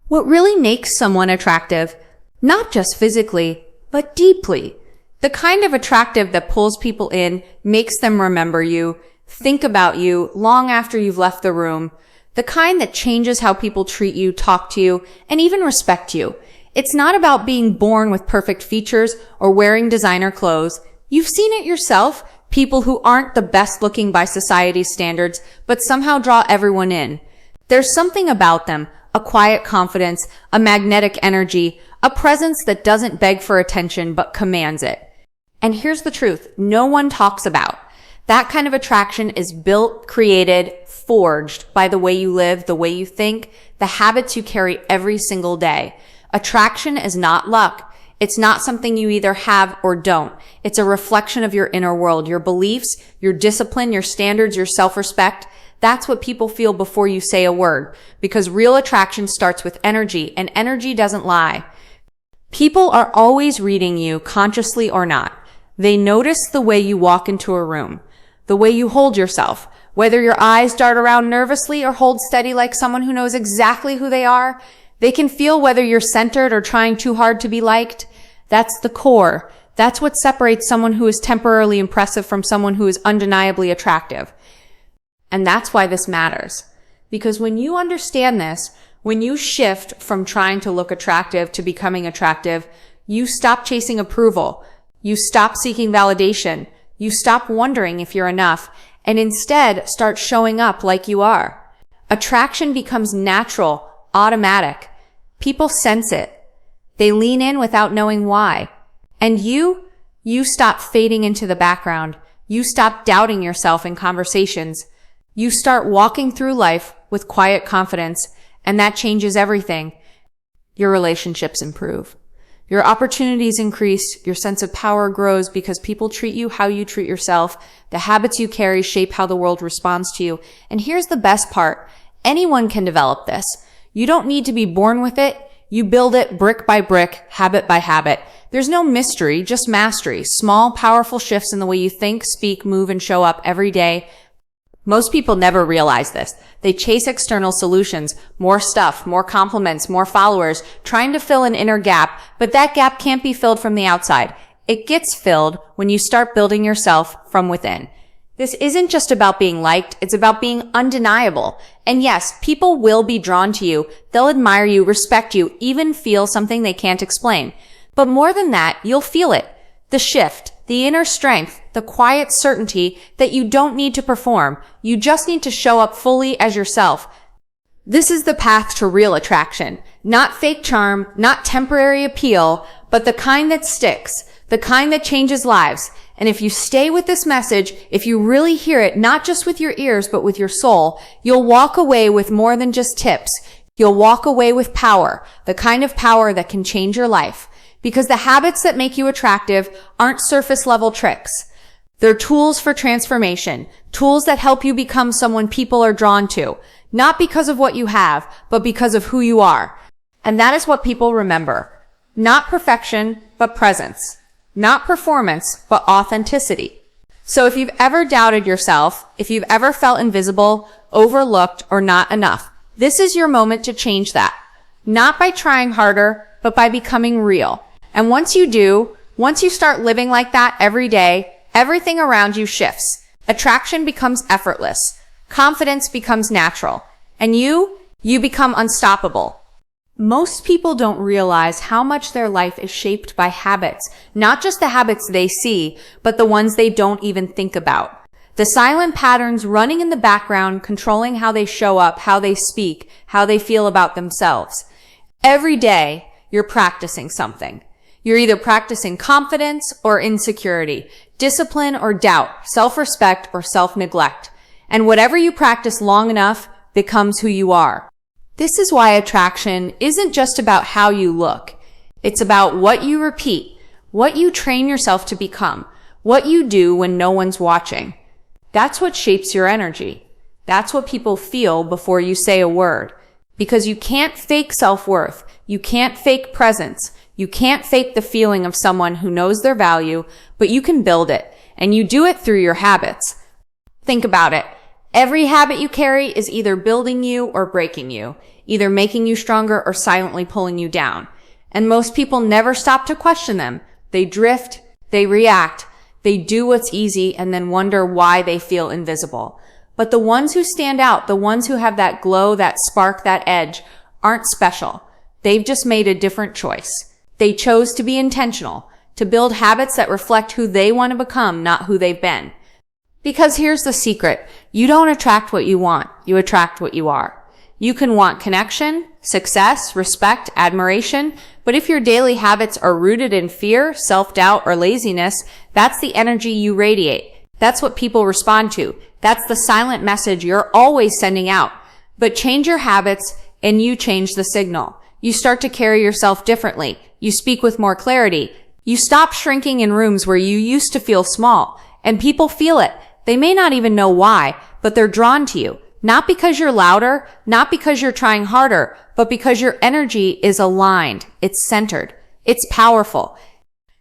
What really makes someone attractive, not just physically, but deeply. The kind of attractive that pulls people in, makes them remember you, think about you long after you've left the room. The kind that changes how people treat you, talk to you, and even respect you. It's not about being born with perfect features or wearing designer clothes. You've seen it yourself. People who aren't the best looking by society's standards, but somehow draw everyone in. There's something about them, a quiet confidence, a magnetic energy, a presence that doesn't beg for attention but commands it. And here's the truth, no one talks about. That kind of attraction is built, created, forged by the way you live, the way you think, the habits you carry every single day. Attraction is not luck. It's not something you either have or don't. It's a reflection of your inner world, your beliefs, your discipline, your standards, your self-respect. That's what people feel before you say a word, because real attraction starts with energy, and energy doesn't lie. People are always reading you, consciously or not. They notice the way you walk into a room, the way you hold yourself, whether your eyes dart around nervously or hold steady like someone who knows exactly who they are. They can feel whether you're centered or trying too hard to be liked. That's the core. That's what separates someone who is temporarily impressive from someone who is undeniably attractive. And that's why this matters. Because when you understand this, when you shift from trying to look attractive to becoming attractive, you stop chasing approval. You stop seeking validation. You stop wondering if you're enough, and instead start showing up like you are. Attraction becomes natural, automatic. People sense it. They lean in without knowing why. And you stop fading into the background. You stop doubting yourself in conversations. You start walking through life with quiet confidence, and that changes everything. Your relationships improve. Your opportunities increase. Your sense of power grows because people treat you how you treat yourself. The habits you carry shape how the world responds to you. And here's the best part. Anyone can develop this. You don't need to be born with it. You build it brick by brick, habit by habit. There's no mystery, just mastery. Small, powerful shifts in the way you think, speak, move, and show up every day. Most people never realize this. They chase external solutions, more stuff, more compliments, more followers, trying to fill an inner gap, but that gap can't be filled from the outside. It gets filled when you start building yourself from within. This isn't just about being liked, it's about being undeniable. And yes, people will be drawn to you. They'll admire you, respect you, even feel something they can't explain. But more than that, you'll feel it. The shift, the inner strength, the quiet certainty that you don't need to perform. You just need to show up fully as yourself. This is the path to real attraction. Not fake charm, not temporary appeal, but the kind that sticks, the kind that changes lives. And if you stay with this message, if you really hear it, not just with your ears, but with your soul, you'll walk away with more than just tips. You'll walk away with power, the kind of power that can change your life. Because the habits that make you attractive aren't surface level tricks. They're tools for transformation, tools that help you become someone people are drawn to, not because of what you have, but because of who you are. And that is what people remember. Not perfection, but presence. Not performance, but authenticity. So if you've ever doubted yourself, if you've ever felt invisible, overlooked, or not enough, this is your moment to change that. Not by trying harder, but by becoming real. And once you start living like that every day, everything around you shifts. Attraction becomes effortless. Confidence becomes natural. And you become unstoppable. Most people don't realize how much their life is shaped by habits, not just the habits they see, but the ones they don't even think about. The silent patterns running in the background, controlling how they show up, how they speak, how they feel about themselves. Every day, you're practicing something. You're either practicing confidence or insecurity, discipline or doubt, self-respect or self-neglect. And whatever you practice long enough becomes who you are. This is why attraction isn't just about how you look. It's about what you repeat, what you train yourself to become, what you do when no one's watching. That's what shapes your energy. That's what people feel before you say a word. Because you can't fake self-worth. You can't fake presence. You can't fake the feeling of someone who knows their value, but you can build it. And you do it through your habits. Think about it. Every habit you carry is either building you or breaking you, either making you stronger or silently pulling you down. And most people never stop to question them. They drift, they react, they do what's easy and then wonder why they feel invisible. But the ones who stand out, the ones who have that glow, that spark, that edge, aren't special. They've just made a different choice. They chose to be intentional, to build habits that reflect who they want to become, not who they've been. Because here's the secret. You don't attract what you want. You attract what you are. You can want connection, success, respect, admiration, but if your daily habits are rooted in fear, self-doubt, or laziness, that's the energy you radiate. That's what people respond to. That's the silent message you're always sending out. But change your habits and you change the signal. You start to carry yourself differently. You speak with more clarity. You stop shrinking in rooms where you used to feel small. And people feel it. They may not even know why, but they're drawn to you. Not because you're louder, not because you're trying harder, but because your energy is aligned. It's centered. It's powerful.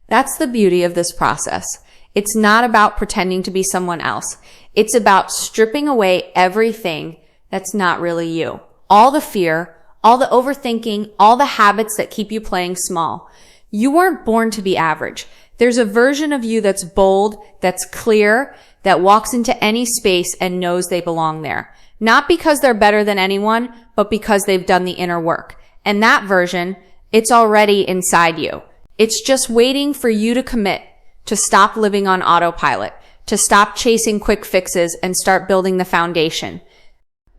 That's the beauty of this process. It's not about pretending to be someone else. It's about stripping away everything that's not really you. All the fear, all the overthinking, all the habits that keep you playing small. You weren't born to be average. There's a version of you that's bold, that's clear, that walks into any space and knows they belong there. Not because they're better than anyone, but because they've done the inner work. And that version, it's already inside you. It's just waiting for you to commit, to stop living on autopilot, to stop chasing quick fixes and start building the foundation.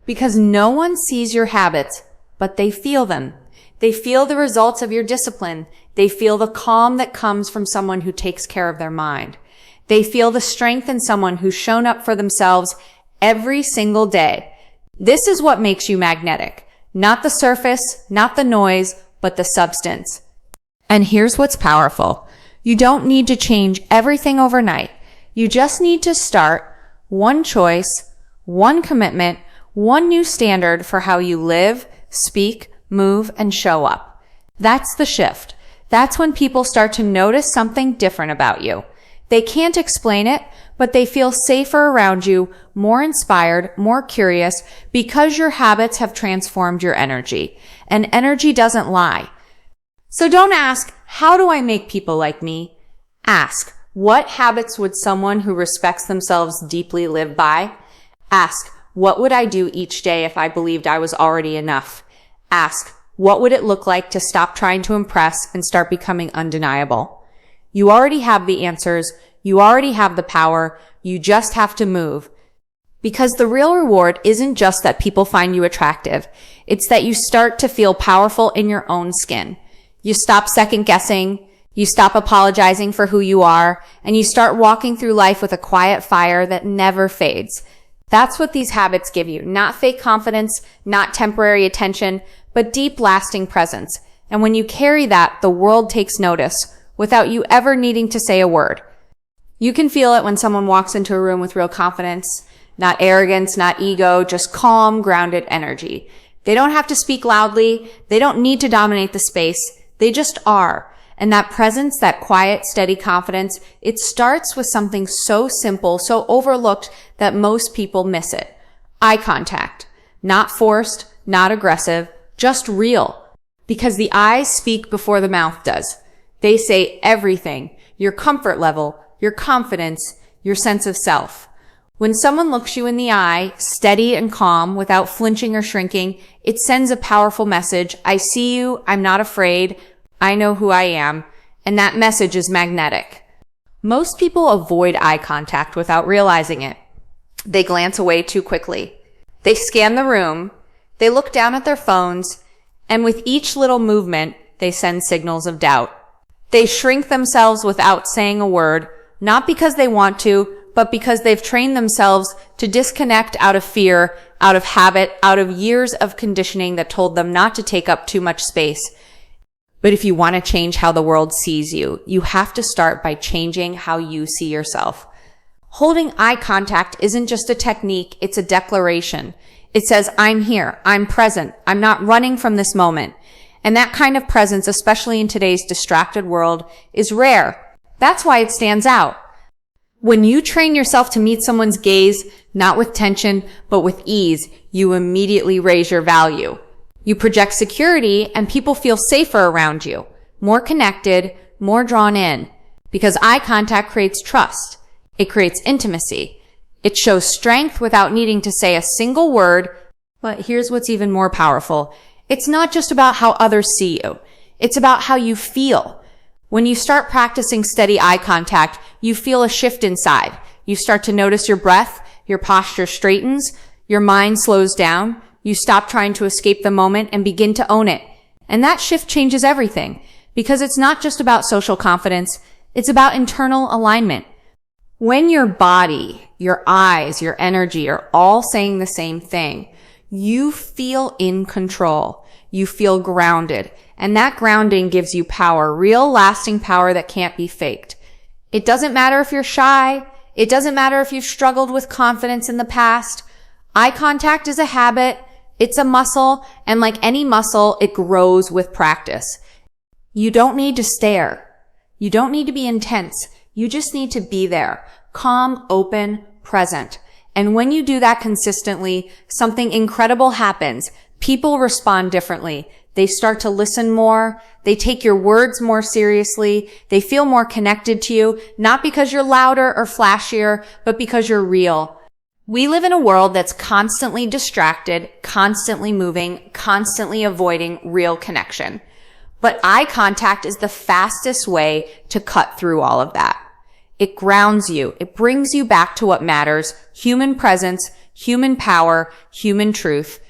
Because no one sees your habits, but they feel them. They feel the results of your discipline. They feel the calm that comes from someone who takes care of their mind. They feel the strength in someone who's shown up for themselves every single day. This is what makes you magnetic. Not the surface, not the noise, but the substance. And here's what's powerful. You don't need to change everything overnight. You just need to start one choice, one commitment, one new standard for how you live, speak, move, and show up. That's the shift. That's when people start to notice something different about you. They can't explain it, but they feel safer around you, more inspired, more curious, because your habits have transformed your energy. And energy doesn't lie. So don't ask, how do I make people like me? Ask, what habits would someone who respects themselves deeply live by? Ask, what would I do each day if I believed I was already enough? Ask, what would it look like to stop trying to impress and start becoming undeniable? You already have the answers. You already have the power. You just have to move. Because the real reward isn't just that people find you attractive. It's that you start to feel powerful in your own skin. You stop second guessing. You stop apologizing for who you are. And you start walking through life with a quiet fire that never fades. That's what these habits give you. Not fake confidence, not temporary attention, but deep lasting presence. And when you carry that, the world takes notice without you ever needing to say a word. You can feel it when someone walks into a room with real confidence, not arrogance, not ego, just calm, grounded energy. They don't have to speak loudly. They don't need to dominate the space. They just are. And that presence, that quiet, steady confidence, it starts with something so simple, so overlooked that most people miss it. Eye contact. Not forced, not aggressive, just real. Because the eyes speak before the mouth does. They say everything, your comfort level, your confidence, your sense of self. When someone looks you in the eye, steady and calm, without flinching or shrinking, it sends a powerful message. I see you. I'm not afraid. I know who I am. And that message is magnetic. Most people avoid eye contact without realizing it. They glance away too quickly. They scan the room. They look down at their phones. And with each little movement, they send signals of doubt. They shrink themselves without saying a word, not because they want to, but because they've trained themselves to disconnect out of fear, out of habit, out of years of conditioning that told them not to take up too much space. But if you want to change how the world sees you, you have to start by changing how you see yourself. Holding eye contact isn't just a technique, it's a declaration. It says, I'm here, I'm present, I'm not running from this moment. And that kind of presence, especially in today's distracted world, is rare. That's why it stands out. When you train yourself to meet someone's gaze, not with tension, but with ease, you immediately raise your value. You project security and people feel safer around you, more connected, more drawn in, because eye contact creates trust. It creates intimacy. It shows strength without needing to say a single word. But here's what's even more powerful. It's not just about how others see you. It's about how you feel. When you start practicing steady eye contact, you feel a shift inside. You start to notice your breath, your posture straightens, your mind slows down. You stop trying to escape the moment and begin to own it. And that shift changes everything, because it's not just about social confidence, it's about internal alignment. When your body, your eyes, your energy are all saying the same thing, you feel in control. You feel grounded. And that grounding gives you power, real lasting power that can't be faked. It doesn't matter if you're shy. It doesn't matter if you've struggled with confidence in the past. Eye contact is a habit. It's a muscle. And like any muscle, it grows with practice. You don't need to stare. You don't need to be intense. You just need to be there, calm, open, present. And when you do that consistently, something incredible happens. People respond differently. They start to listen more. They take your words more seriously. They feel more connected to you, not because you're louder or flashier, but because you're real. We live in a world that's constantly distracted, constantly moving, constantly avoiding real connection. But eye contact is the fastest way to cut through all of that. It grounds you. It brings you back to what matters: human presence, human power, human truth.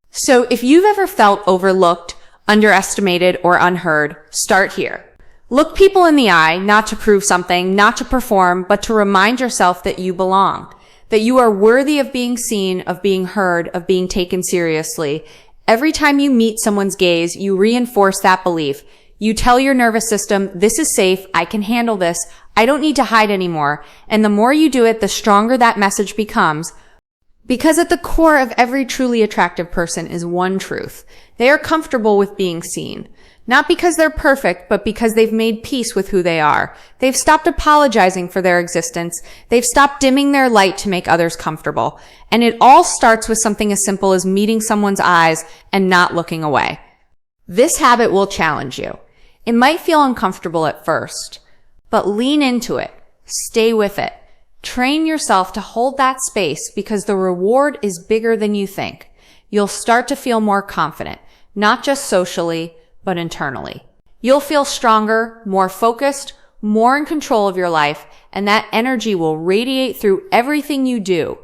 So if you've ever felt overlooked, underestimated, or unheard, start here. Look people in the eye, not to prove something, not to perform, but to remind yourself that you belong, that you are worthy of being seen, of being heard, of being taken seriously. Every time you meet someone's gaze, you reinforce that belief. You tell your nervous system, this is safe, I can handle this, I don't need to hide anymore. And the more you do it, the stronger that message becomes. Because at the core of every truly attractive person is one truth. They are comfortable with being seen. Not because they're perfect, but because they've made peace with who they are. They've stopped apologizing for their existence. They've stopped dimming their light to make others comfortable. And it all starts with something as simple as meeting someone's eyes and not looking away. This habit will challenge you. It might feel uncomfortable at first, but lean into it. Stay with it. Train yourself to hold that space, because the reward is bigger than you think. You'll start to feel more confident, not just socially, but internally. You'll feel stronger, more focused, more in control of your life, and that energy will radiate through everything you do.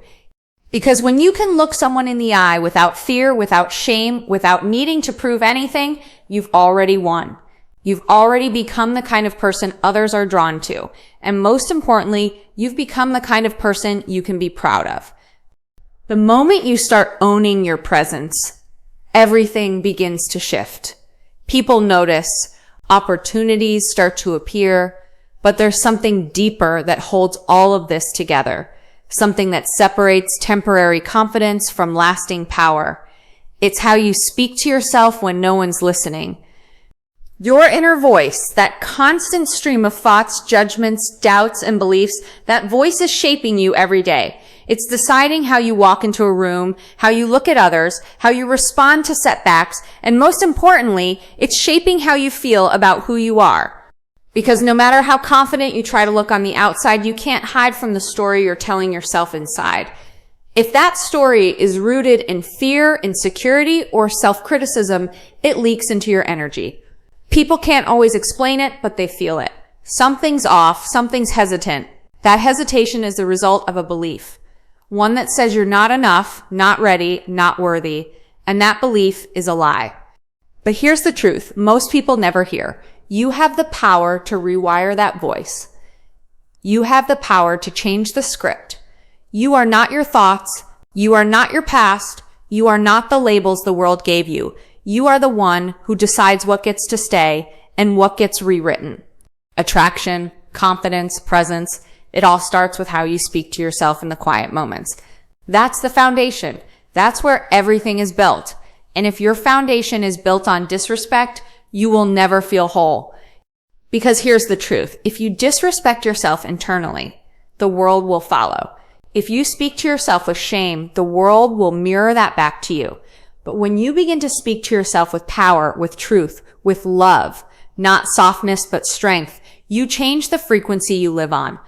Because when you can look someone in the eye without fear, without shame, without needing to prove anything, you've already won. You've already become the kind of person others are drawn to. And most importantly, you've become the kind of person you can be proud of. The moment you start owning your presence, everything begins to shift. People notice, opportunities start to appear, but there's something deeper that holds all of this together. Something that separates temporary confidence from lasting power. It's how you speak to yourself when no one's listening. Your inner voice, that constant stream of thoughts, judgments, doubts, and beliefs, that voice is shaping you every day. It's deciding how you walk into a room, how you look at others, how you respond to setbacks, and most importantly, it's shaping how you feel about who you are. Because no matter how confident you try to look on the outside, you can't hide from the story you're telling yourself inside. If that story is rooted in fear, insecurity, or self-criticism, it leaks into your energy. People can't always explain it, but they feel it. Something's off, something's hesitant. That hesitation is the result of a belief. One that says you're not enough, not ready, not worthy, and that belief is a lie. But here's the truth most people never hear. You have the power to rewire that voice. You have the power to change the script. You are not your thoughts. You are not your past. You are not the labels the world gave you. You are the one who decides what gets to stay and what gets rewritten. Attraction, confidence, presence, it all starts with how you speak to yourself in the quiet moments. That's the foundation. That's where everything is built. And if your foundation is built on disrespect, you will never feel whole. Because here's the truth. If you disrespect yourself internally, the world will follow. If you speak to yourself with shame, the world will mirror that back to you. But when you begin to speak to yourself with power, with truth, with love, not softness, but strength, you change the frequency you live on.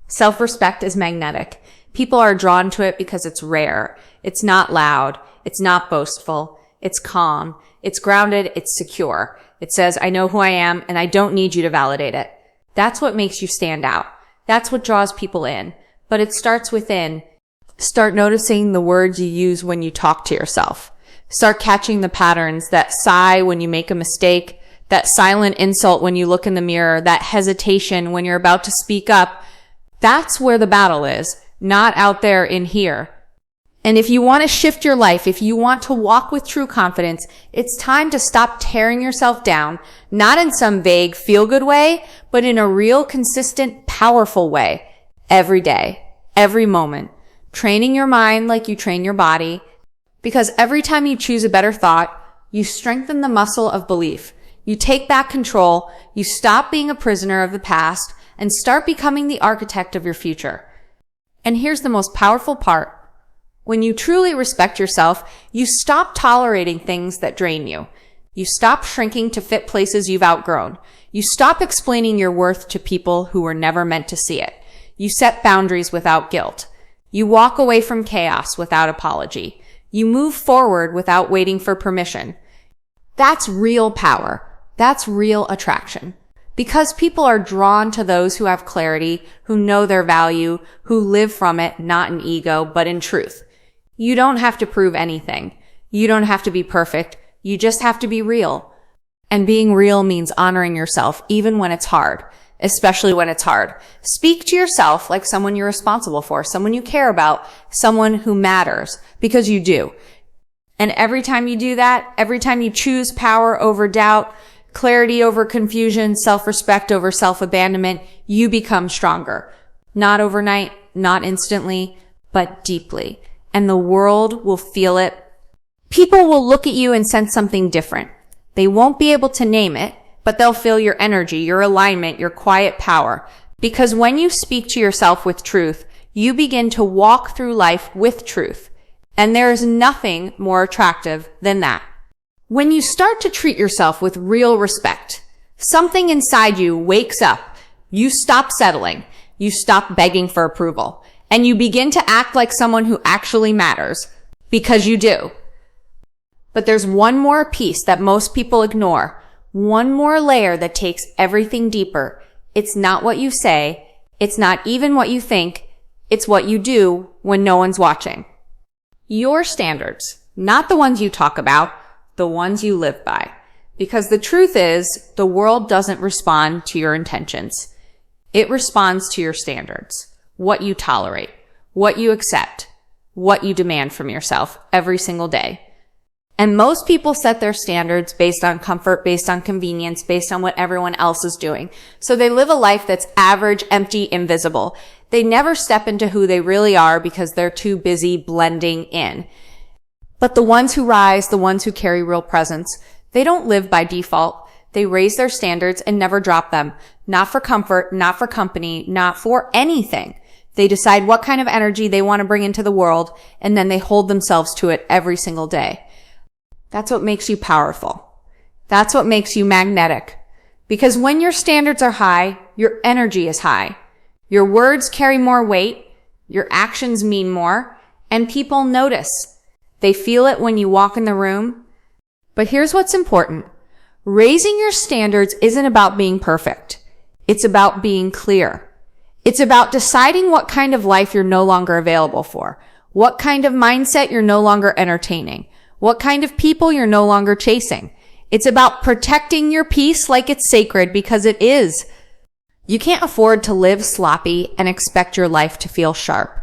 Self-respect is magnetic. People are drawn to it because it's rare. It's not loud. It's not boastful. It's calm. It's grounded. It's secure. It says, I know who I am and I don't need you to validate it. That's what makes you stand out. That's what draws people in. But it starts within. Start noticing the words you use when you talk to yourself. Start catching the patterns, that sigh when you make a mistake, that silent insult when you look in the mirror, that hesitation when you're about to speak up. That's where the battle is, not out there in here. And if you want to shift your life, if you want to walk with true confidence, it's time to stop tearing yourself down, not in some vague feel-good way, but in a real, consistent, powerful way. Every day, every moment, training your mind like you train your body, because every time you choose a better thought, you strengthen the muscle of belief. You take back control, you stop being a prisoner of the past, and start becoming the architect of your future. And here's the most powerful part. When you truly respect yourself, you stop tolerating things that drain you. You stop shrinking to fit places you've outgrown. You stop explaining your worth to people who were never meant to see it. You set boundaries without guilt. You walk away from chaos without apology. You move forward without waiting for permission. That's real power. That's real attraction. Because people are drawn to those who have clarity, who know their value, who live from it, not in ego, but in truth. You don't have to prove anything. You don't have to be perfect. You just have to be real. And being real means honoring yourself, even when it's hard, especially when it's hard. Speak to yourself like someone you're responsible for, someone you care about, someone who matters, because you do. And every time you do that, every time you choose power over doubt, clarity over confusion, self-respect over self-abandonment, you become stronger. Not overnight, not instantly, but deeply. And the world will feel it. People will look at you and sense something different. They won't be able to name it, but they'll feel your energy, your alignment, your quiet power. Because when you speak to yourself with truth, you begin to walk through life with truth. And there is nothing more attractive than that. When you start to treat yourself with real respect, something inside you wakes up. You stop settling. You stop begging for approval. And you begin to act like someone who actually matters. Because you do. But there's one more piece that most people ignore. One more layer that takes everything deeper. It's not what you say. It's not even what you think. It's what you do when no one's watching. Your standards, not the ones you talk about, the ones you live by. Because the truth is, the world doesn't respond to your intentions. It responds to your standards, what you tolerate, what you accept, what you demand from yourself every single day. And most people set their standards based on comfort, based on convenience, based on what everyone else is doing. So they live a life that's average, empty, invisible. They never step into who they really are because they're too busy blending in. But the ones who rise, the ones who carry real presence, they don't live by default. They raise their standards and never drop them. Not for comfort, not for company, not for anything. They decide what kind of energy they want to bring into the world, and then they hold themselves to it every single day. That's what makes you powerful. That's what makes you magnetic. Because when your standards are high, your energy is high. Your words carry more weight, your actions mean more, and people notice. They feel it when you walk in the room. But here's what's important. Raising your standards isn't about being perfect. It's about being clear. It's about deciding what kind of life you're no longer available for, what kind of mindset you're no longer entertaining, what kind of people you're no longer chasing. It's about protecting your peace like it's sacred, because it is. You can't afford to live sloppy and expect your life to feel sharp.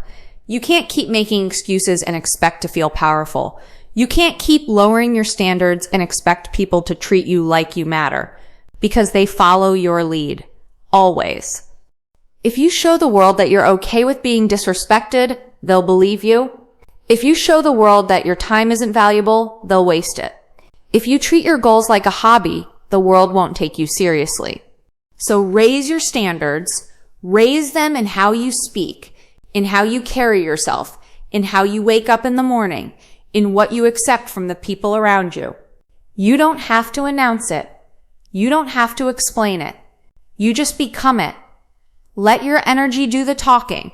You can't keep making excuses and expect to feel powerful. You can't keep lowering your standards and expect people to treat you like you matter, because they follow your lead. Always. If you show the world that you're okay with being disrespected, they'll believe you. If you show the world that your time isn't valuable, they'll waste it. If you treat your goals like a hobby, the world won't take you seriously. So raise your standards, Raise them in how you speak, in how you carry yourself, in how you wake up in the morning, in what you accept from the people around you. You don't have to announce it. You don't have to explain it. You just become it. Let your energy do the talking.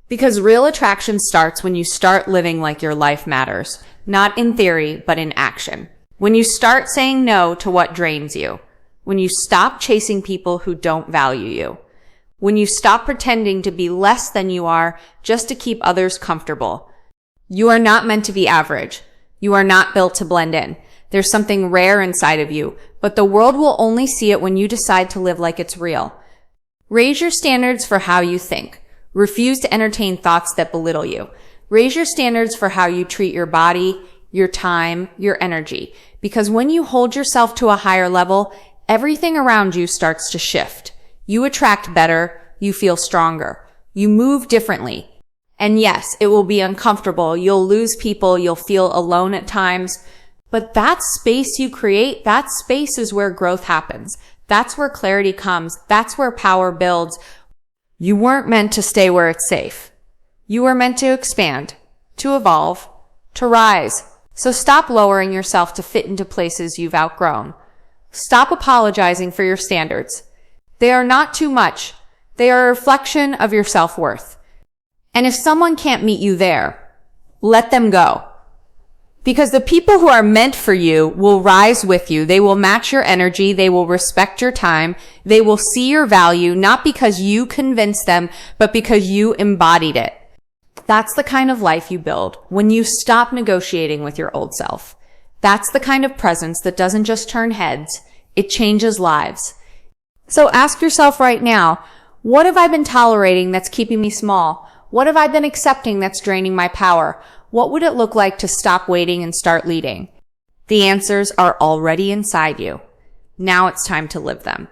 Because real attraction starts when you start living like your life matters, not in theory, but in action. When you start saying no to what drains you. When you stop chasing people who don't value you. When you stop pretending to be less than you are just to keep others comfortable. You are not meant to be average. You are not built to blend in. There's something rare inside of you, but the world will only see it when you decide to live like it's real. Raise your standards for how you think. Refuse to entertain thoughts that belittle you. Raise your standards for how you treat your body, your time, your energy. Because when you hold yourself to a higher level, everything around you starts to shift. You attract better, you feel stronger, you move differently. And yes, it will be uncomfortable, you'll lose people, you'll feel alone at times, but that space you create, that space is where growth happens. That's where clarity comes, that's where power builds. You weren't meant to stay where it's safe. You were meant to expand, to evolve, to rise. So stop lowering yourself to fit into places you've outgrown. Stop apologizing for your standards. They are not too much. They are a reflection of your self-worth. And if someone can't meet you there, let them go. Because the people who are meant for you will rise with you. They will match your energy. They will respect your time. They will see your value, not because you convinced them, but because you embodied it. That's the kind of life you build when you stop negotiating with your old self. That's the kind of presence that doesn't just turn heads, it changes lives. So ask yourself right now, what have I been tolerating that's keeping me small? What have I been accepting that's draining my power? What would it look like to stop waiting and start leading? The answers are already inside you. Now it's time to live them.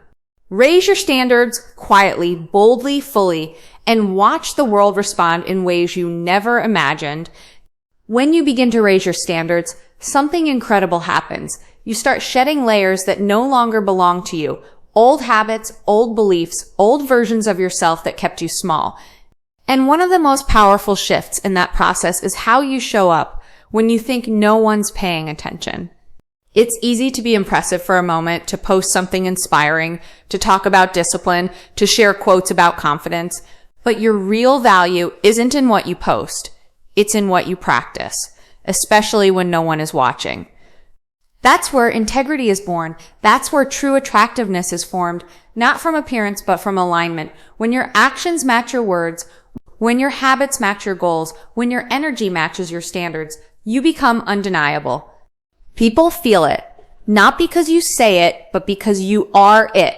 Raise your standards quietly, boldly, fully, and watch the world respond in ways you never imagined. When you begin to raise your standards, something incredible happens. You start shedding layers that no longer belong to you. Old habits, old beliefs, old versions of yourself that kept you small. And one of the most powerful shifts in that process is how you show up when you think no one's paying attention. It's easy to be impressive for a moment, to post something inspiring, to talk about discipline, to share quotes about confidence, but your real value isn't in what you post. It's in what you practice, especially when no one is watching. That's where integrity is born. That's where true attractiveness is formed, not from appearance, but from alignment. When your actions match your words, when your habits match your goals, when your energy matches your standards, you become undeniable. People feel it, not because you say it, but because you are it.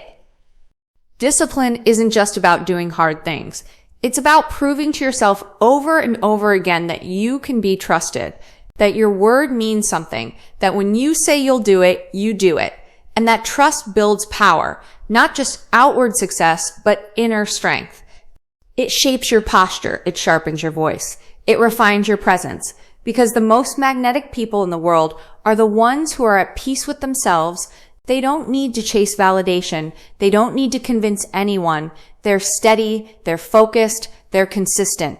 Discipline isn't just about doing hard things. It's about proving to yourself over and over again that you can be trusted, that your word means something, that when you say you'll do it, you do it. And that trust builds power, not just outward success, but inner strength. It shapes your posture. It sharpens your voice. It refines your presence. Because the most magnetic people in the world are the ones who are at peace with themselves. They don't need to chase validation. They don't need to convince anyone. They're steady, they're focused, they're consistent.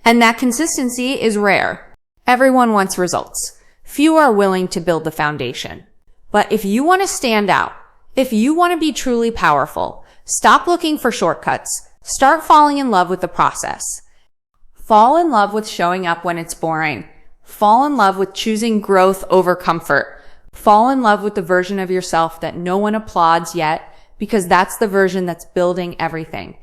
And that consistency is rare. Everyone wants results. Few are willing to build the foundation. But if you want to stand out, if you want to be truly powerful, stop looking for shortcuts. Start falling in love with the process. Fall in love with showing up when it's boring. Fall in love with choosing growth over comfort. Fall in love with the version of yourself that no one applauds yet, because that's the version that's building everything.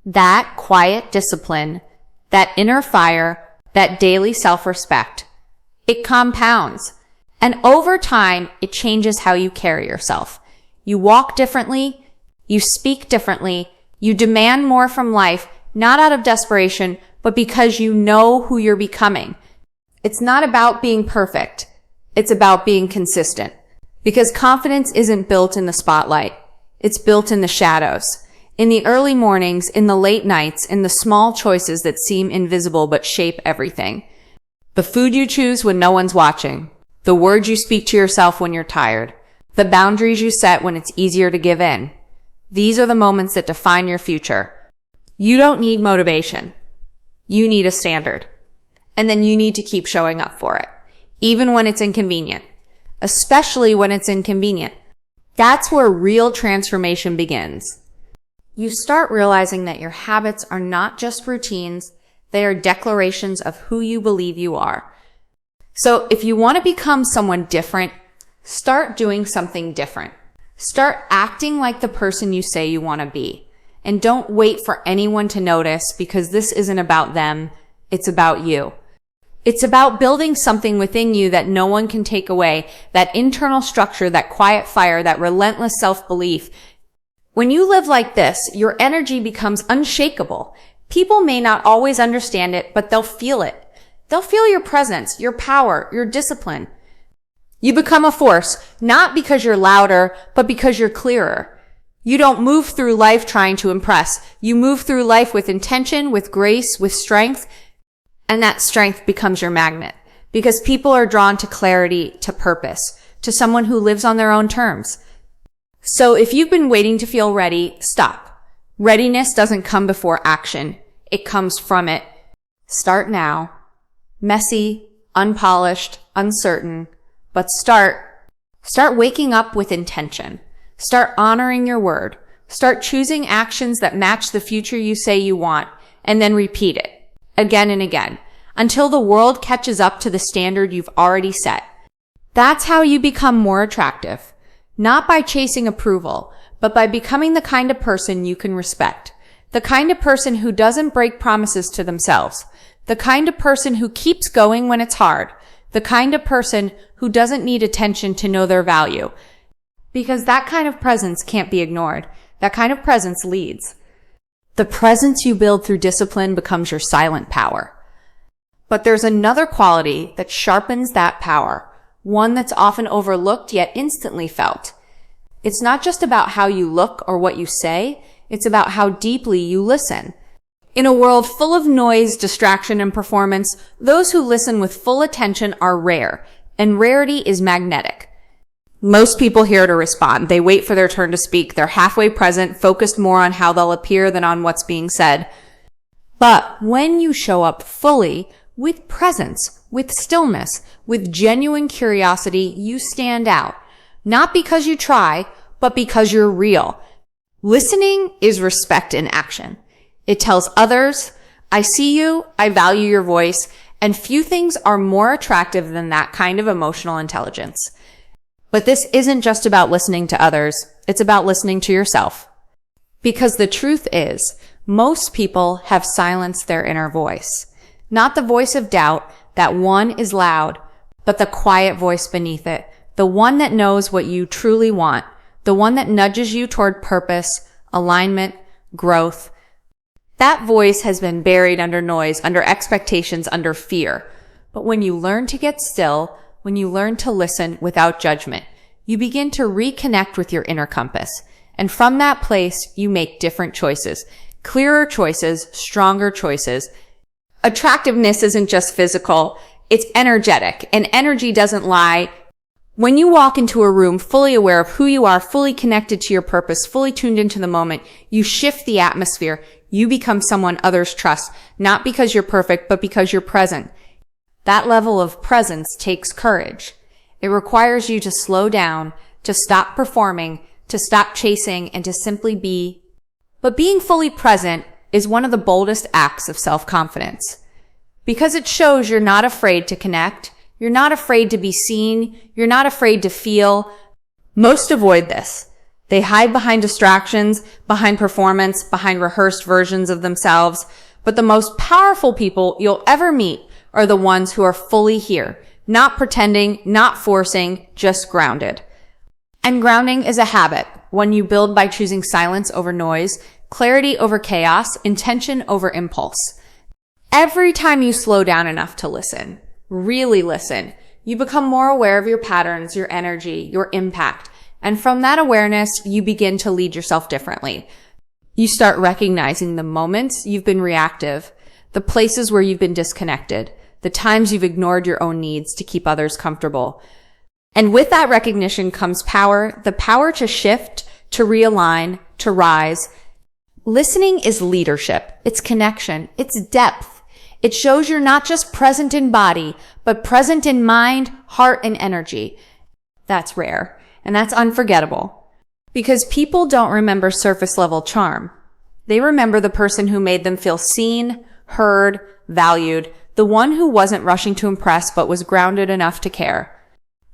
That quiet discipline, that inner fire, that daily self-respect, it compounds. And over time, it changes how you carry yourself. You walk differently, you speak differently, you demand more from life, not out of desperation, but because you know who you're becoming. It's not about being perfect. It's about being consistent. Because confidence isn't built in the spotlight. It's built in the shadows. In the early mornings, in the late nights, in the small choices that seem invisible but shape everything. The food you choose when no one's watching. The words you speak to yourself when you're tired. The boundaries you set when it's easier to give in. These are the moments that define your future. You don't need motivation. You need a standard. And then you need to keep showing up for it, even when it's inconvenient, especially when it's inconvenient. That's where real transformation begins. You start realizing that your habits are not just routines, they are declarations of who you believe you are. So if you want to become someone different, start doing something different. Start acting like the person you say you want to be. And don't wait for anyone to notice, because this isn't about them, it's about you. It's about building something within you that no one can take away, that internal structure, that quiet fire, that relentless self-belief. When you live like this, your energy becomes unshakable. People may not always understand it, but they'll feel it. They'll feel your presence, your power, your discipline. You become a force, not because you're louder, but because you're clearer. You don't move through life trying to impress. You move through life with intention, with grace, with strength, and that strength becomes your magnet, because people are drawn to clarity, to purpose, to someone who lives on their own terms. So if you've been waiting to feel ready, stop. Readiness doesn't come before action. It comes from it. Start now. Messy, unpolished, uncertain, but start waking up with intention. Start honoring your word. Start choosing actions that match the future you say you want, and then repeat it again and again until the world catches up to the standard you've already set. That's how you become more attractive, not by chasing approval, but by becoming the kind of person you can respect, the kind of person who doesn't break promises to themselves, the kind of person who keeps going when it's hard, the kind of person who doesn't need attention to know their value. Because that kind of presence can't be ignored. That kind of presence leads. The presence you build through discipline becomes your silent power. But there's another quality that sharpens that power, one that's often overlooked yet instantly felt. It's not just about how you look or what you say, it's about how deeply you listen. In a world full of noise, distraction, and performance, those who listen with full attention are rare, and rarity is magnetic. Most people here to respond. They wait for their turn to speak. They're halfway present, focused more on how they'll appear than on what's being said. But when you show up fully, with presence, with stillness, with genuine curiosity, you stand out. Not because you try, but because you're real. Listening is respect in action. It tells others, I see you, I value your voice, and few things are more attractive than that kind of emotional intelligence. But this isn't just about listening to others, it's about listening to yourself. Because the truth is, most people have silenced their inner voice. Not the voice of doubt, that one is loud, but the quiet voice beneath it, the one that knows what you truly want, the one that nudges you toward purpose, alignment, growth. That voice has been buried under noise, under expectations, under fear. But when you learn to get still, when you learn to listen without judgment, you begin to reconnect with your inner compass. And from that place, you make different choices, clearer choices, stronger choices. Attractiveness isn't just physical, it's energetic, and energy doesn't lie. When you walk into a room fully aware of who you are, fully connected to your purpose, fully tuned into the moment, you shift the atmosphere. You become someone others trust, not because you're perfect, but because you're present. That level of presence takes courage. It requires you to slow down, to stop performing, to stop chasing, and to simply be. But being fully present is one of the boldest acts of self-confidence. Because it shows you're not afraid to connect, you're not afraid to be seen, you're not afraid to feel. Most avoid this. They hide behind distractions, behind performance, behind rehearsed versions of themselves. But the most powerful people you'll ever meet are the ones who are fully here, not pretending, not forcing, just grounded. And grounding is a habit, one you build by choosing silence over noise, clarity over chaos, intention over impulse. Every time you slow down enough to listen, really listen, you become more aware of your patterns, your energy, your impact. And from that awareness, you begin to lead yourself differently. You start recognizing the moments you've been reactive, the places where you've been disconnected, the times you've ignored your own needs to keep others comfortable. And with that recognition comes power, the power to shift, to realign, to rise. Listening is leadership. It's connection. It's depth. It shows you're not just present in body, but present in mind, heart, and energy. That's rare, and that's unforgettable. Because people don't remember surface level charm. They remember the person who made them feel seen, heard, valued, the one who wasn't rushing to impress but was grounded enough to care.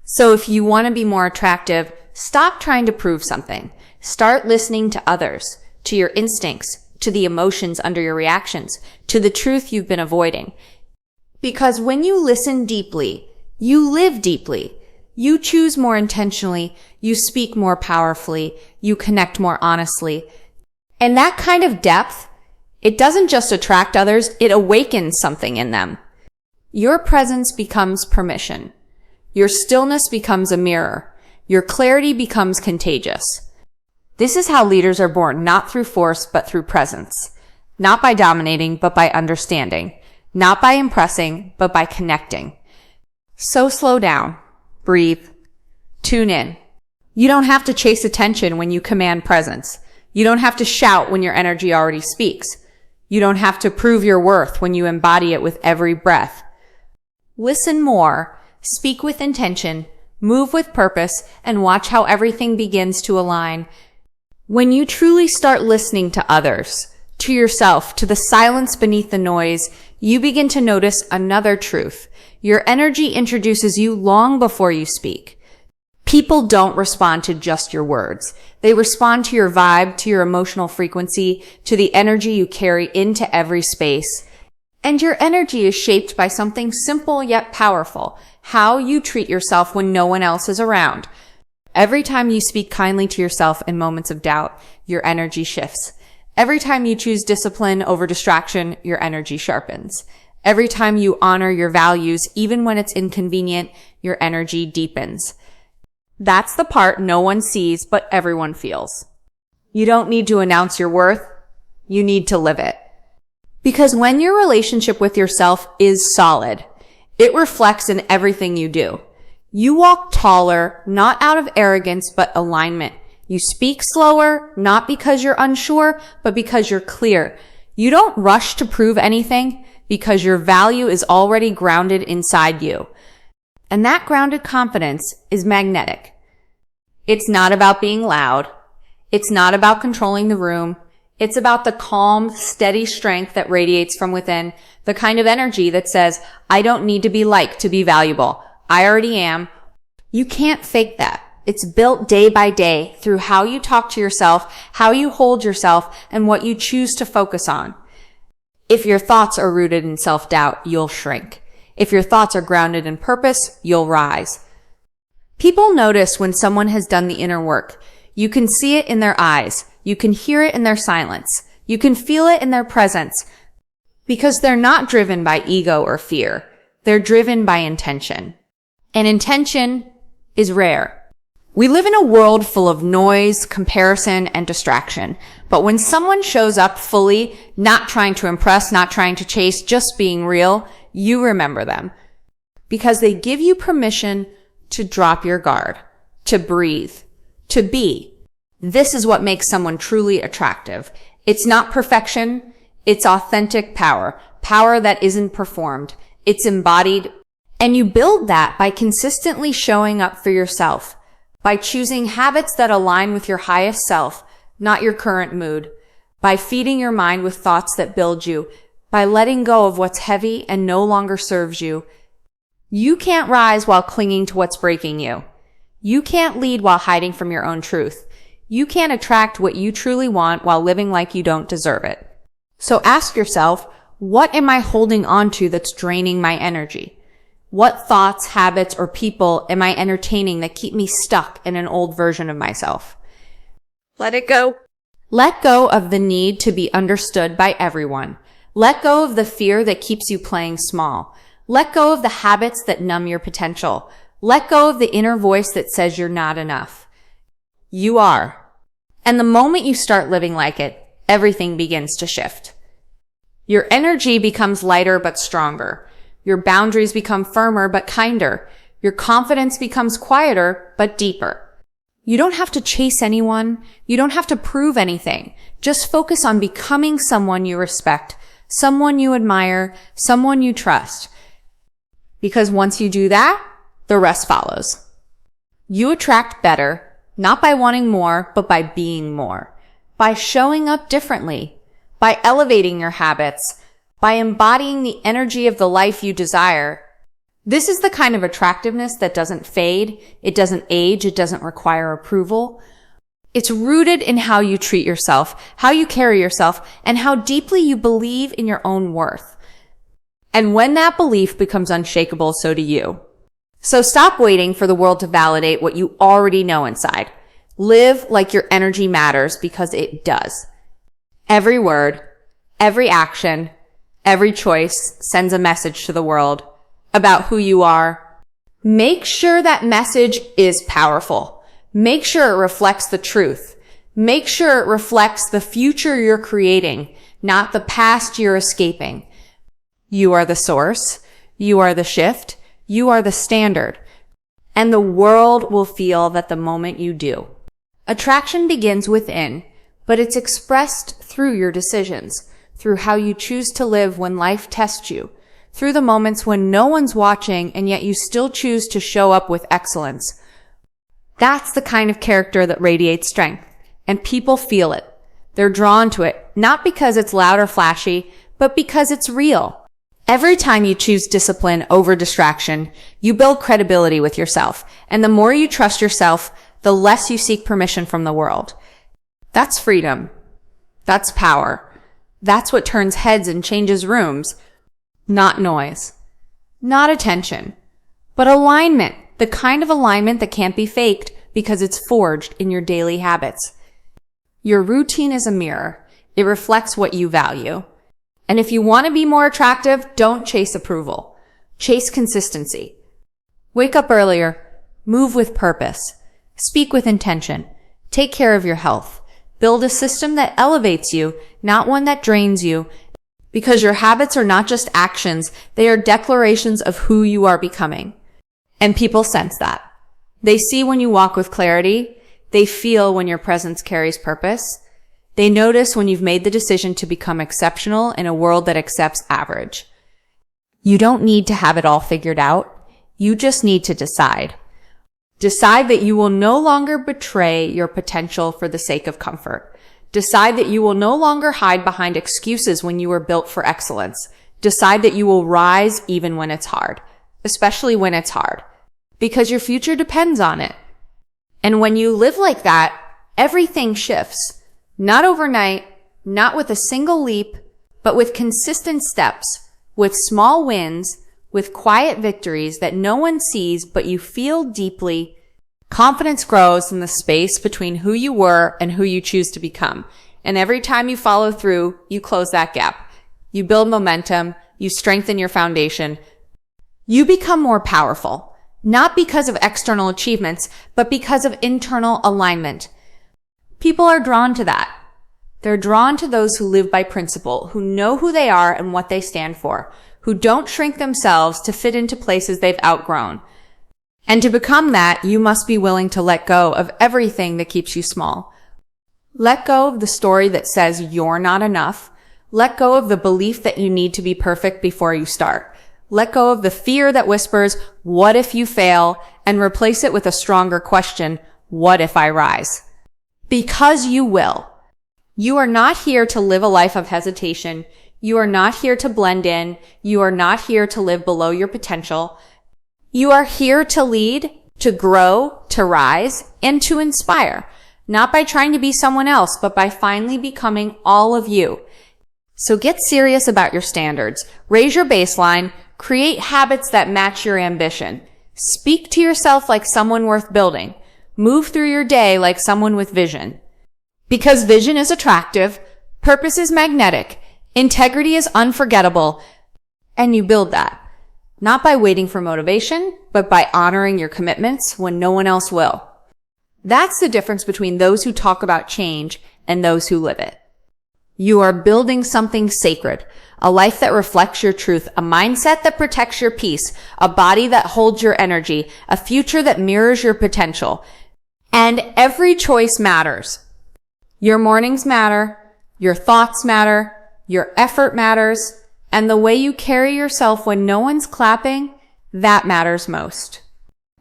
So if you want to be more attractive, stop trying to prove something. Start listening to others, to your instincts, to the emotions under your reactions, to the truth you've been avoiding. Because when you listen deeply, you live deeply. You choose more intentionally, you speak more powerfully, you connect more honestly. And that kind of depth, it doesn't just attract others, it awakens something in them. Your presence becomes permission. Your stillness becomes a mirror. Your clarity becomes contagious. This is how leaders are born, not through force, but through presence. Not by dominating, but by understanding. Not by impressing, but by connecting. So slow down. Breathe. Tune in. You don't have to chase attention when you command presence. You don't have to shout when your energy already speaks. You don't have to prove your worth when you embody it with every breath. Listen more, speak with intention, move with purpose, and watch how everything begins to align. When you truly start listening to others, to yourself, to the silence beneath the noise, you begin to notice another truth. Your energy introduces you long before you speak. People don't respond to just your words. They respond to your vibe, to your emotional frequency, to the energy you carry into every space. And your energy is shaped by something simple yet powerful, how you treat yourself when no one else is around. Every time you speak kindly to yourself in moments of doubt, your energy shifts. Every time you choose discipline over distraction, your energy sharpens. Every time you honor your values, even when it's inconvenient, your energy deepens. That's the part no one sees, but everyone feels. You don't need to announce your worth. You need to live it. Because when your relationship with yourself is solid, it reflects in everything you do. You walk taller, not out of arrogance, but alignment. You speak slower, not because you're unsure, but because you're clear. You don't rush to prove anything because your value is already grounded inside you. And that grounded confidence is magnetic. It's not about being loud. It's not about controlling the room. It's about the calm, steady strength that radiates from within, the kind of energy that says, I don't need to be liked to be valuable. I already am. You can't fake that. It's built day by day through how you talk to yourself, how you hold yourself, and what you choose to focus on. If your thoughts are rooted in self-doubt, you'll shrink. If your thoughts are grounded in purpose, you'll rise. People notice when someone has done the inner work. You can see it in their eyes. You can hear it in their silence. You can feel it in their presence. Because they're not driven by ego or fear. They're driven by intention. And intention is rare. We live in a world full of noise, comparison, and distraction. But when someone shows up fully, not trying to impress, not trying to chase, just being real, you remember them. Because they give you permission to drop your guard, to breathe, to be. This is what makes someone truly attractive. It's not perfection. It's authentic power. Power that isn't performed. It's embodied. And you build that by consistently showing up for yourself. By choosing habits that align with your highest self, not your current mood. By feeding your mind with thoughts that build you. By letting go of what's heavy and no longer serves you. You can't rise while clinging to what's breaking you. You can't lead while hiding from your own truth. You can't attract what you truly want while living like you don't deserve it. So ask yourself, what am I holding on to that's draining my energy? What thoughts, habits, or people am I entertaining that keep me stuck in an old version of myself? Let it go. Let go of the need to be understood by everyone. Let go of the fear that keeps you playing small. Let go of the habits that numb your potential. Let go of the inner voice that says you're not enough. You are. And the moment you start living like it, everything begins to shift. Your energy becomes lighter but stronger. Your boundaries become firmer but kinder. Your confidence becomes quieter but deeper. You don't have to chase anyone. You don't have to prove anything. Just focus on becoming someone you respect, someone you admire, someone you trust. Because once you do that, the rest follows. You attract better, not by wanting more, but by being more, by showing up differently, by elevating your habits, by embodying the energy of the life you desire. This is the kind of attractiveness that doesn't fade, it doesn't age, it doesn't require approval. It's rooted in how you treat yourself, how you carry yourself, and how deeply you believe in your own worth. And when that belief becomes unshakable, so do you. So stop waiting for the world to validate what you already know inside. Live like your energy matters, because it does. Every word, every action, every choice sends a message to the world about who you are. Make sure that message is powerful. Make sure it reflects the truth. Make sure it reflects the future you're creating, not the past you're escaping. You are the source. You are the shift. You are the standard. And the world will feel that the moment you do. Attraction begins within, but it's expressed through your decisions, through how you choose to live when life tests you, through the moments when no one's watching and yet you still choose to show up with excellence. That's the kind of character that radiates strength, and people feel it. They're drawn to it, not because it's loud or flashy, but because it's real. Every time you choose discipline over distraction, you build credibility with yourself, and the more you trust yourself, the less you seek permission from the world. That's freedom. That's power. That's what turns heads and changes rooms. Not noise. Not attention. But alignment. The kind of alignment that can't be faked because it's forged in your daily habits. Your routine is a mirror. It reflects what you value. And if you want to be more attractive, don't chase approval. Chase consistency. Wake up earlier. Move with purpose. Speak with intention. Take care of your health. Build a system that elevates you, not one that drains you. Because your habits are not just actions, they are declarations of who you are becoming. And people sense that. They see when you walk with clarity. They feel when your presence carries purpose. They notice when you've made the decision to become exceptional in a world that accepts average. You don't need to have it all figured out. You just need to decide. Decide that you will no longer betray your potential for the sake of comfort. Decide that you will no longer hide behind excuses when you were built for excellence. Decide that you will rise even when it's hard, especially when it's hard, because your future depends on it. And when you live like that, everything shifts. Not overnight, not with a single leap, but with consistent steps, with small wins, with quiet victories that no one sees but you feel deeply. Confidence grows in the space between who you were and who you choose to become. And every time you follow through, you close that gap. You build momentum, you strengthen your foundation. You become more powerful, not because of external achievements, but because of internal alignment. People are drawn to that. They're drawn to those who live by principle, who know who they are and what they stand for, who don't shrink themselves to fit into places they've outgrown. And to become that, you must be willing to let go of everything that keeps you small. Let go of the story that says you're not enough. Let go of the belief that you need to be perfect before you start. Let go of the fear that whispers, what if you fail? And replace it with a stronger question, what if I rise? Because you will. You are not here to live a life of hesitation. You are not here to blend in. You are not here to live below your potential. You are here to lead, to grow, to rise, and to inspire. Not by trying to be someone else, but by finally becoming all of you. So get serious about your standards. Raise your baseline. Create habits that match your ambition. Speak to yourself like someone worth building. Move through your day like someone with vision. Because vision is attractive, purpose is magnetic, integrity is unforgettable, and you build that. Not by waiting for motivation, but by honoring your commitments when no one else will. That's the difference between those who talk about change and those who live it. You are building something sacred, a life that reflects your truth, a mindset that protects your peace, a body that holds your energy, a future that mirrors your potential. And every choice matters. Your mornings matter, your thoughts matter, your effort matters, and the way you carry yourself when no one's clapping, that matters most.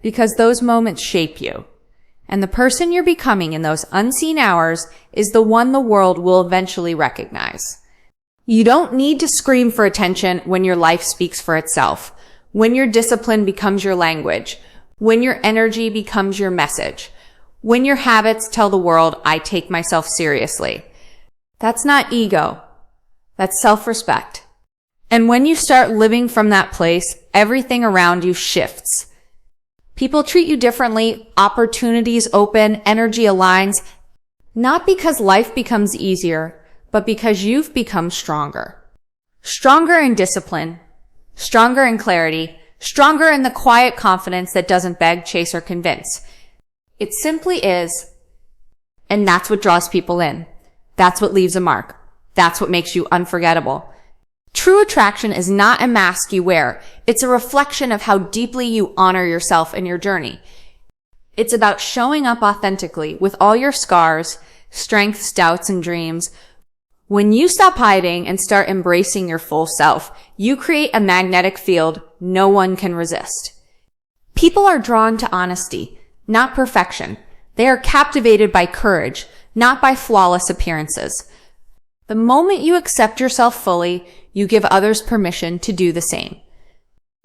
Because those moments shape you. And the person you're becoming in those unseen hours is the one the world will eventually recognize. You don't need to scream for attention when your life speaks for itself, when your discipline becomes your language, when your energy becomes your message, when your habits tell the world, I take myself seriously. That's not ego. That's self-respect. And when you start living from that place, everything around you shifts. People treat you differently, opportunities open, energy aligns, not because life becomes easier, but because you've become stronger. Stronger in discipline, stronger in clarity, stronger in the quiet confidence that doesn't beg, chase, or convince. It simply is, and that's what draws people in. That's what leaves a mark. That's what makes you unforgettable. True attraction is not a mask you wear. It's a reflection of how deeply you honor yourself in your journey. It's about showing up authentically with all your scars, strengths, doubts, and dreams. When you stop hiding and start embracing your full self, you create a magnetic field no one can resist. People are drawn to honesty, not perfection. They are captivated by courage, not by flawless appearances. The moment you accept yourself fully, you give others permission to do the same.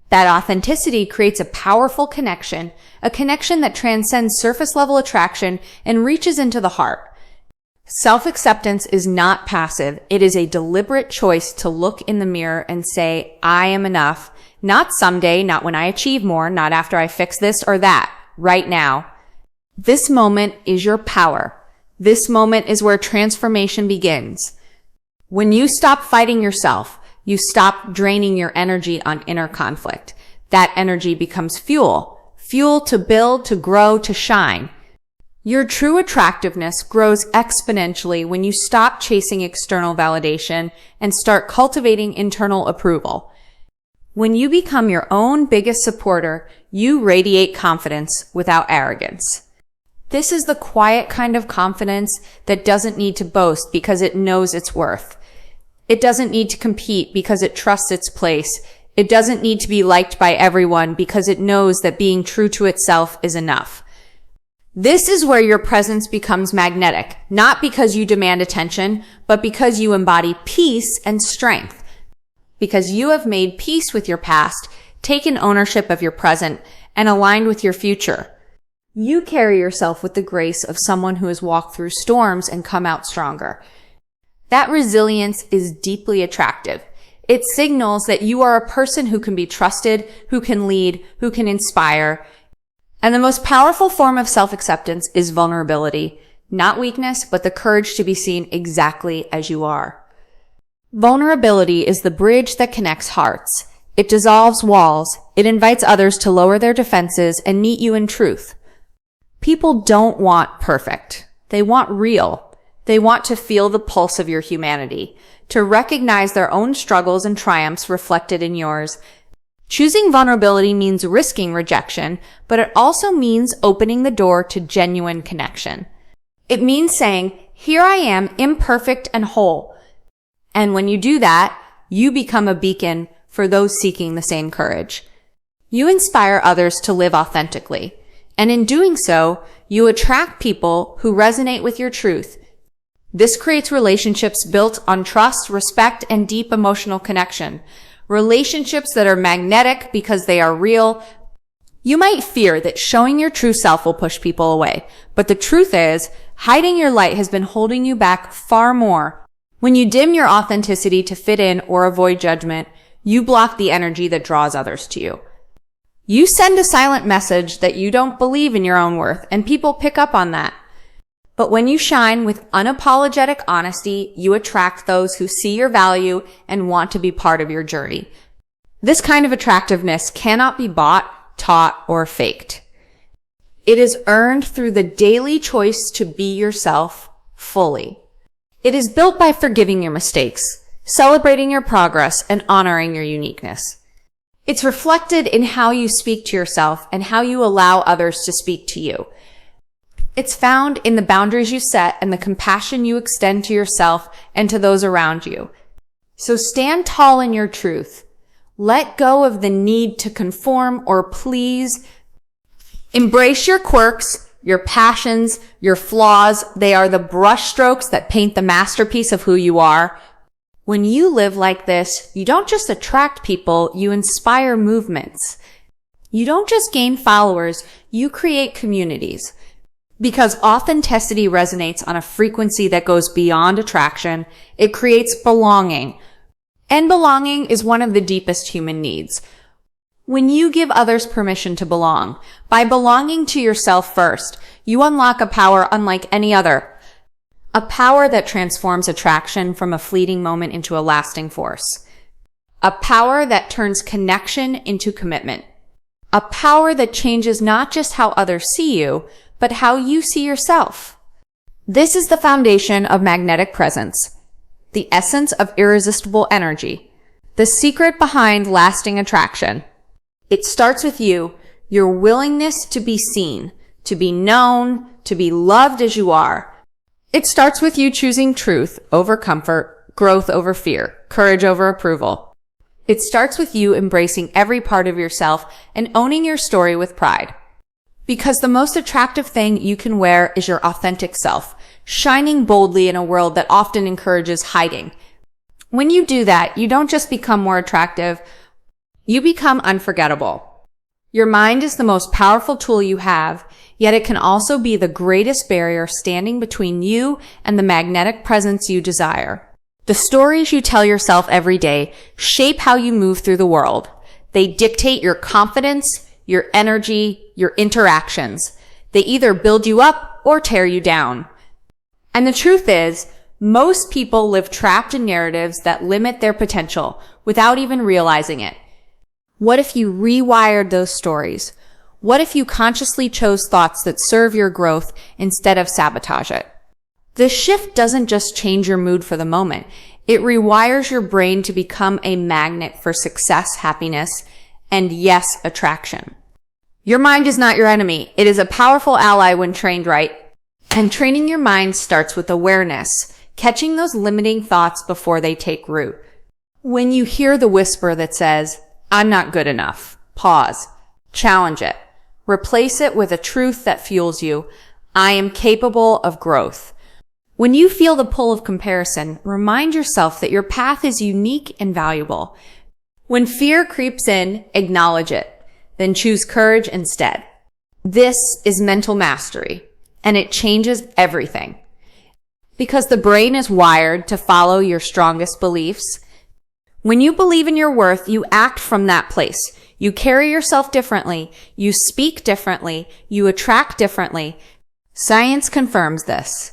That authenticity creates a powerful connection, a connection that transcends surface level attraction and reaches into the heart. Self-acceptance is not passive. It is a deliberate choice to look in the mirror and say, I am enough. Not someday, not when I achieve more, not after I fix this or that, right now. This moment is your power. This moment is where transformation begins. When you stop fighting yourself, you stop draining your energy on inner conflict. That energy becomes fuel. Fuel to build, to grow, to shine. Your true attractiveness grows exponentially when you stop chasing external validation and start cultivating internal approval. When you become your own biggest supporter, you radiate confidence without arrogance. This is the quiet kind of confidence that doesn't need to boast because it knows its worth. It doesn't need to compete because it trusts its place. It doesn't need to be liked by everyone because it knows that being true to itself is enough. This is where your presence becomes magnetic, not because you demand attention, but because you embody peace and strength. Because you have made peace with your past, taken ownership of your present, and aligned with your future. You carry yourself with the grace of someone who has walked through storms and come out stronger. That resilience is deeply attractive. It signals that you are a person who can be trusted, who can lead, who can inspire. And the most powerful form of self-acceptance is vulnerability. Not weakness, but the courage to be seen exactly as you are. Vulnerability is the bridge that connects hearts. It dissolves walls. It invites others to lower their defenses and meet you in truth. People don't want perfect. They want real. They want to feel the pulse of your humanity, to recognize their own struggles and triumphs reflected in yours. Choosing vulnerability means risking rejection, but it also means opening the door to genuine connection. It means saying, here I am, imperfect and whole. And when you do that, you become a beacon for those seeking the same courage. You inspire others to live authentically. And in doing so, you attract people who resonate with your truth. This creates relationships built on trust, respect, and deep emotional connection. Relationships that are magnetic because they are real. You might fear that showing your true self will push people away, but the truth is, hiding your light has been holding you back far more. When you dim your authenticity to fit in or avoid judgment, you block the energy that draws others to you. You send a silent message that you don't believe in your own worth, and people pick up on that. But when you shine with unapologetic honesty, you attract those who see your value and want to be part of your journey. This kind of attractiveness cannot be bought, taught, or faked. It is earned through the daily choice to be yourself fully. It is built by forgiving your mistakes, celebrating your progress, and honoring your uniqueness. It's reflected in how you speak to yourself and how you allow others to speak to you. It's found in the boundaries you set and the compassion you extend to yourself and to those around you. So stand tall in your truth. Let go of the need to conform or please. Embrace your quirks, your passions, your flaws. They are the brushstrokes that paint the masterpiece of who you are. When you live like this, you don't just attract people, you inspire movements. You don't just gain followers, you create communities. Because authenticity resonates on a frequency that goes beyond attraction, it creates belonging. And belonging is one of the deepest human needs. When you give others permission to belong, by belonging to yourself first, you unlock a power unlike any other. A power that transforms attraction from a fleeting moment into a lasting force. A power that turns connection into commitment. A power that changes not just how others see you, but how you see yourself. This is the foundation of magnetic presence, the essence of irresistible energy, the secret behind lasting attraction. It starts with you, your willingness to be seen, to be known, to be loved as you are. It starts with you choosing truth over comfort, growth over fear, courage over approval. It starts with you embracing every part of yourself and owning your story with pride. Because the most attractive thing you can wear is your authentic self, shining boldly in a world that often encourages hiding. When you do that, you don't just become more attractive, you become unforgettable. Your mind is the most powerful tool you have, yet it can also be the greatest barrier standing between you and the magnetic presence you desire. The stories you tell yourself every day shape how you move through the world. They dictate your confidence, your energy, your interactions. They either build you up or tear you down. And the truth is, most people live trapped in narratives that limit their potential without even realizing it. What if you rewired those stories? What if you consciously chose thoughts that serve your growth instead of sabotage it? This shift doesn't just change your mood for the moment. It rewires your brain to become a magnet for success, happiness, and yes, attraction. Your mind is not your enemy. It is a powerful ally when trained right. And training your mind starts with awareness, catching those limiting thoughts before they take root. When you hear the whisper that says, "I'm not good enough," pause, challenge it. Replace it with a truth that fuels you. "I am capable of growth." When you feel the pull of comparison, remind yourself that your path is unique and valuable. When fear creeps in, acknowledge it, then choose courage instead. This is mental mastery, and it changes everything. Because the brain is wired to follow your strongest beliefs. When you believe in your worth, you act from that place. You carry yourself differently. You speak differently. You attract differently. Science confirms this.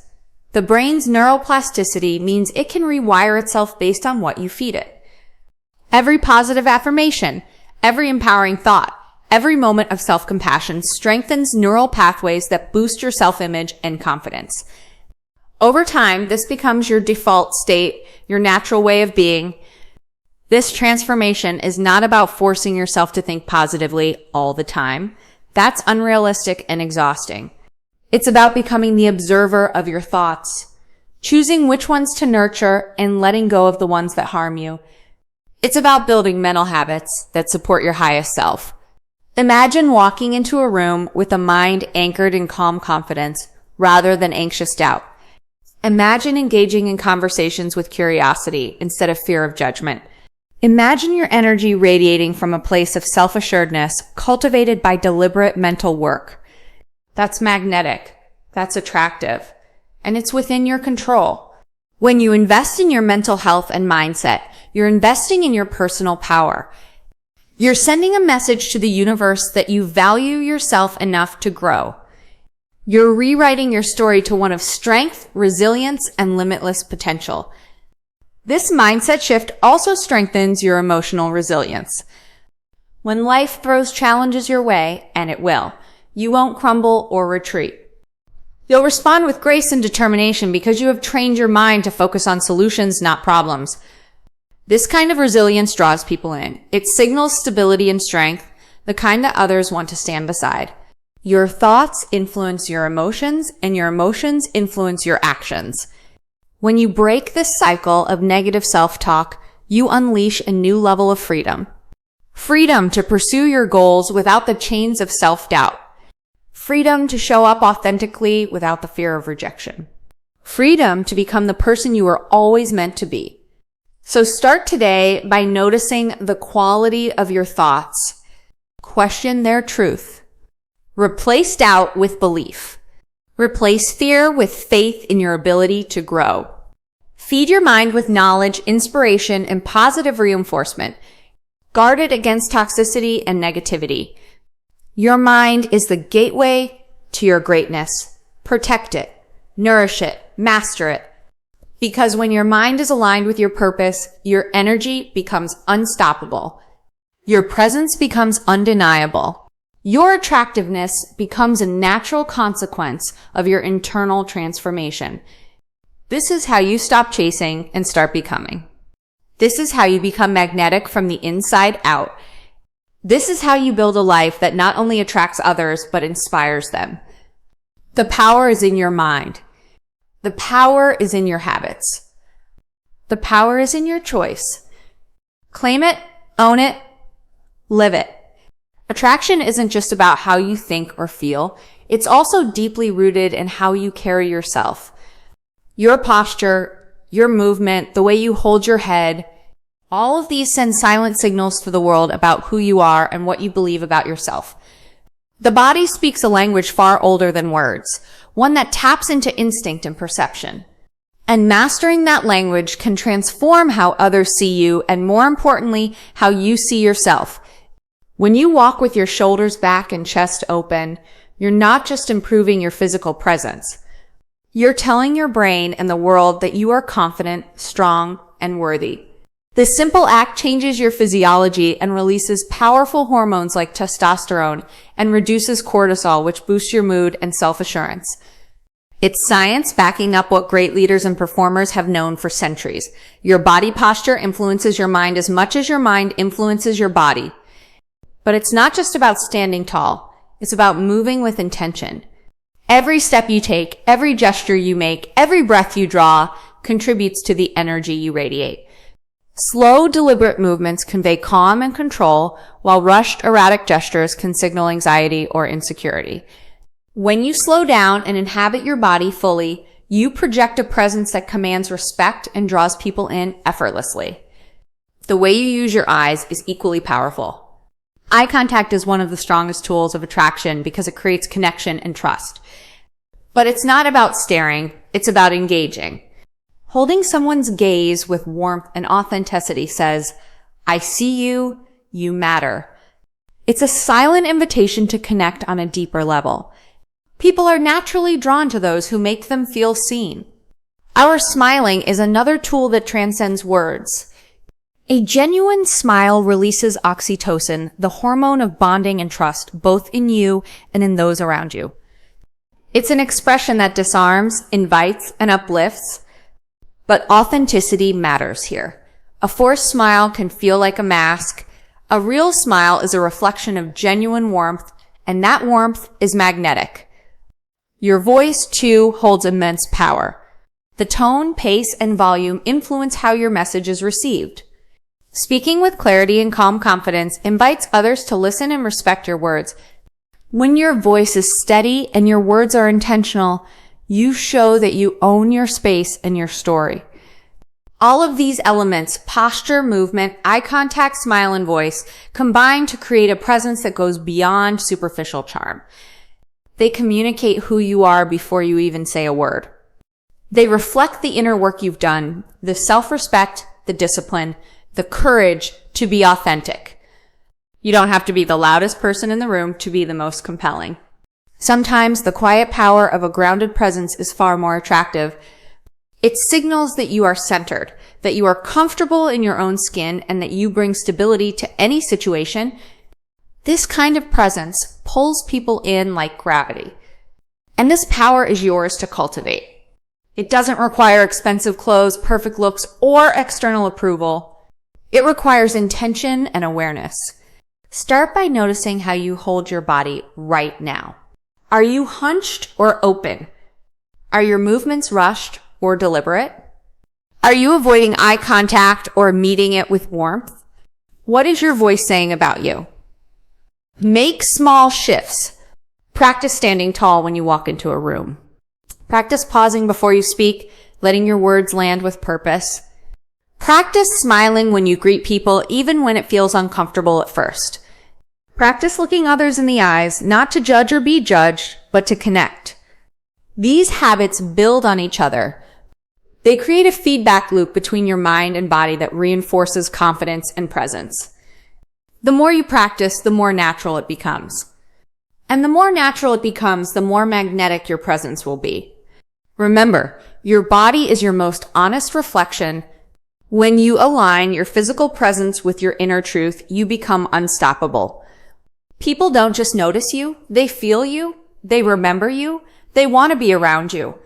The brain's neuroplasticity means it can rewire itself based on what you feed it. Every positive affirmation, every empowering thought, every moment of self-compassion strengthens neural pathways that boost your self-image and confidence. Over time, this becomes your default state, your natural way of being. This transformation is not about forcing yourself to think positively all the time. That's unrealistic and exhausting. It's about becoming the observer of your thoughts, choosing which ones to nurture and letting go of the ones that harm you. It's about building mental habits that support your highest self. Imagine walking into a room with a mind anchored in calm confidence rather than anxious doubt. Imagine engaging in conversations with curiosity instead of fear of judgment. Imagine your energy radiating from a place of self-assuredness cultivated by deliberate mental work. That's magnetic. That's attractive. And it's within your control. When you invest in your mental health and mindset, you're investing in your personal power. You're sending a message to the universe that you value yourself enough to grow. You're rewriting your story to one of strength, resilience, and limitless potential. This mindset shift also strengthens your emotional resilience. When life throws challenges your way, and it will, you won't crumble or retreat. You'll respond with grace and determination because you have trained your mind to focus on solutions, not problems. This kind of resilience draws people in. It signals stability and strength, the kind that others want to stand beside. Your thoughts influence your emotions, and your emotions influence your actions. When you break this cycle of negative self-talk, you unleash a new level of freedom. Freedom to pursue your goals without the chains of self-doubt. Freedom to show up authentically without the fear of rejection. Freedom to become the person you were always meant to be. So start today by noticing the quality of your thoughts. Question their truth. Replace doubt with belief. Replace fear with faith in your ability to grow. Feed your mind with knowledge, inspiration, and positive reinforcement. Guard it against toxicity and negativity. Your mind is the gateway to your greatness. Protect it, nourish it, master it. Because when your mind is aligned with your purpose, your energy becomes unstoppable. Your presence becomes undeniable. Your attractiveness becomes a natural consequence of your internal transformation. This is how you stop chasing and start becoming. This is how you become magnetic from the inside out. This is how you build a life that not only attracts others, but inspires them. The power is in your mind. The power is in your habits. The power is in your choice. Claim it, own it, live it. Attraction isn't just about how you think or feel. It's also deeply rooted in how you carry yourself. Your posture, your movement, the way you hold your head, all of these send silent signals to the world about who you are and what you believe about yourself. The body speaks a language far older than words, one that taps into instinct and perception. And mastering that language can transform how others see you and, more importantly, how you see yourself. When you walk with your shoulders back and chest open, you're not just improving your physical presence. You're telling your brain and the world that you are confident, strong, and worthy. This simple act changes your physiology and releases powerful hormones like testosterone and reduces cortisol, which boosts your mood and self-assurance. It's science backing up what great leaders and performers have known for centuries. Your body posture influences your mind as much as your mind influences your body. But it's not just about standing tall. It's about moving with intention. Every step you take, every gesture you make, every breath you draw contributes to the energy you radiate. Slow, deliberate movements convey calm and control, while rushed, erratic gestures can signal anxiety or insecurity. When you slow down and inhabit your body fully, you project a presence that commands respect and draws people in effortlessly. The way you use your eyes is equally powerful. Eye contact is one of the strongest tools of attraction because it creates connection and trust. But it's not about staring, it's about engaging. Holding someone's gaze with warmth and authenticity says, I see you, you matter. It's a silent invitation to connect on a deeper level. People are naturally drawn to those who make them feel seen. Our smiling is another tool that transcends words. A genuine smile releases oxytocin, the hormone of bonding and trust, both in you and in those around you. It's an expression that disarms, invites, and uplifts, but authenticity matters here. A forced smile can feel like a mask. A real smile is a reflection of genuine warmth, and that warmth is magnetic. Your voice, too, holds immense power. The tone, pace, and volume influence how your message is received. Speaking with clarity and calm confidence invites others to listen and respect your words. When your voice is steady and your words are intentional, you show that you own your space and your story. All of these elements, posture, movement, eye contact, smile, and voice, combine to create a presence that goes beyond superficial charm. They communicate who you are before you even say a word. They reflect the inner work you've done, the self-respect, the discipline, the courage to be authentic. You don't have to be the loudest person in the room to be the most compelling. Sometimes the quiet power of a grounded presence is far more attractive. It signals that you are centered, that you are comfortable in your own skin, and that you bring stability to any situation. This kind of presence pulls people in like gravity. And this power is yours to cultivate. It doesn't require expensive clothes, perfect looks, or external approval. It requires intention and awareness. Start by noticing how you hold your body right now. Are you hunched or open? Are your movements rushed or deliberate? Are you avoiding eye contact or meeting it with warmth? What is your voice saying about you? Make small shifts. Practice standing tall when you walk into a room. Practice pausing before you speak, letting your words land with purpose. Practice smiling when you greet people, even when it feels uncomfortable at first. Practice looking others in the eyes, not to judge or be judged, but to connect. These habits build on each other. They create a feedback loop between your mind and body that reinforces confidence and presence. The more you practice, the more natural it becomes. And the more natural it becomes, the more magnetic your presence will be. Remember, your body is your most honest reflection. When you align your physical presence with your inner truth, you become unstoppable. People don't just notice you, they feel you, they remember you, they want to be around you.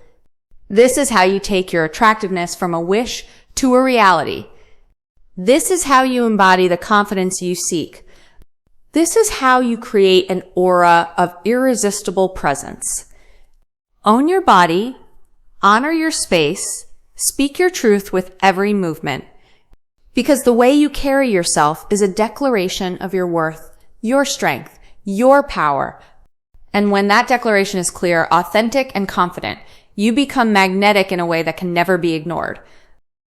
This is how you take your attractiveness from a wish to a reality. This is how you embody the confidence you seek. This is how you create an aura of irresistible presence. Own your body, honor your space, speak your truth with every movement. Because the way you carry yourself is a declaration of your worth, your strength, your power. And when that declaration is clear, authentic, and confident, you become magnetic in a way that can never be ignored.